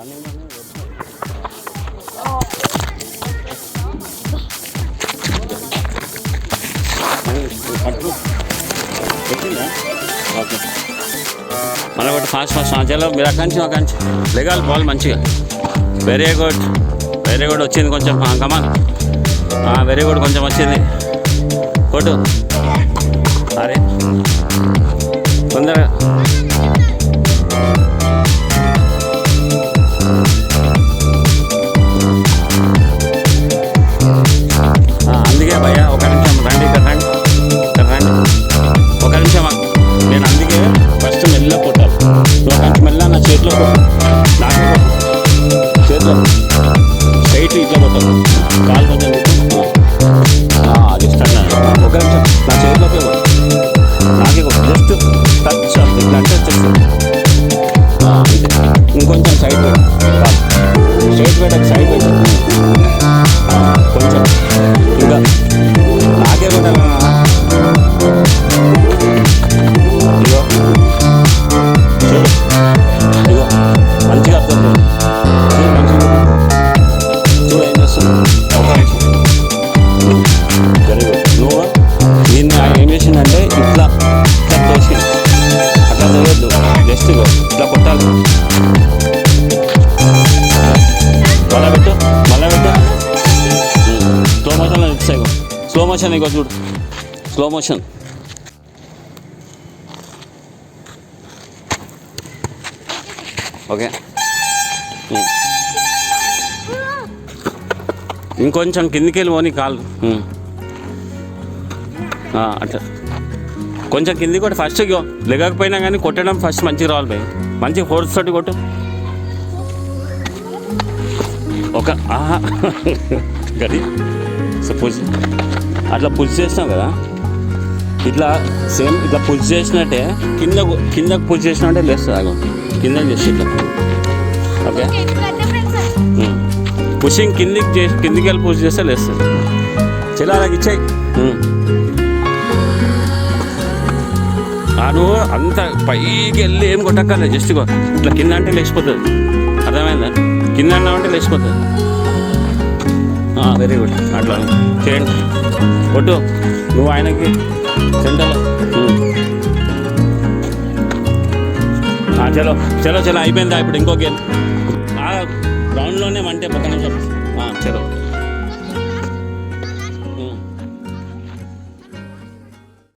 Okay మళ్ళీ ఒకటి fast చలో మీరు అక్కడి నుంచి లెగాలి బాల్ మంచిగా. వెరీ గుడ్ వచ్చింది కొంచెం కమాన్. వెరీ గుడ్ కొంచెం వచ్చింది కొట్టు. అరే తొందరగా అందుకే భయ్యా ఒక నిమిషం రండి ఇక్కడ రండి ఒక నిమిషం. నేను అందుకే ఫస్ట్ మెల్లగా కొట్టాలి. ఒక నిమిషం మెల్లగా నా చేతిలో కొట్టు. నాకే కొట్టు చేతిలో స్ట్రైట్ ఇట్లా కొట్టాలి. కాలు కొంచెం అది ఇష్టంగా ఒక నిమిషం నా చేతిలోకే కొట్టు. నాకే కొట్టు జస్ట్ టచ్ ఇట్లా అంటే వచ్చేస్తుంది. అంతే ఇంకొంచెం సైడ్ పెట్టు. స్ట్రైట్ పెట్టకు సైడ్ పెట్టు కొంచెం ఇంకా నాకే కొట్టాలి. ఇగో చూడు ఇగో మంచిగా అర్థం మంచిగా చూడు ఏం చేస్తుంది. ఒక నిమిషం వెరీ గుడ్. నువ్వు దీన్ని ఏం చేసిందంటే ఇట్లా తోసి అట్లా తోయొద్దు. జస్ట్ ఇగో ఇట్లా కొట్టాలి. మళ్ళా పెట్టు స్లో మోషన్లో ఇస్తాయి. స్లో మోషన్ ఇగో చూడు స్లో మోషన్. ఓకే ఇంకొంచెం కిందికి వెళ్ళి పోనీ కాలు అట్లా కొంచెం కిందికి కొట్టి ఫస్ట్ లెగకపోయినా కానీ కొట్టడం ఫస్ట్ మంచిగా రావాలి భయ్. మంచిగా ఫోర్స్ తోటి కొట్టు. ఒక గది పుష్ అట్లా పుష్ చేసినావు కదా ఇట్లా సేమ్ ఇట్లా పుష్ చేసినట్టే కిందకు పుష్ చేసినట్టే లేస్తుంది. కింద చేసి ఇట్లా ఓకే పుషింగ్ కిందికి వెళ్ళి పుష్ చేస్తే లేస్తుంది. చాలా అలాగ ఇచ్చాయి. నువ్వు అంత పైకి వెళ్ళి ఏం కొట్టక్కర్లేదు. జస్ట్ ఇట్లా కింద అంటే లేచిపోతుంది. అర్థమైందా? కింద అన్నామంటే లేచిపోతుంది. వెరీ గుడ్ అట్లా చేయండి కొట్టు. నువ్వు ఆయనకి సెంటర్లో చలో అయిపోయిందా? ఇప్పుడు ఇంకో గేమ్ గ్రౌండ్లోనే అంటే ఒక నిమిషం చలో.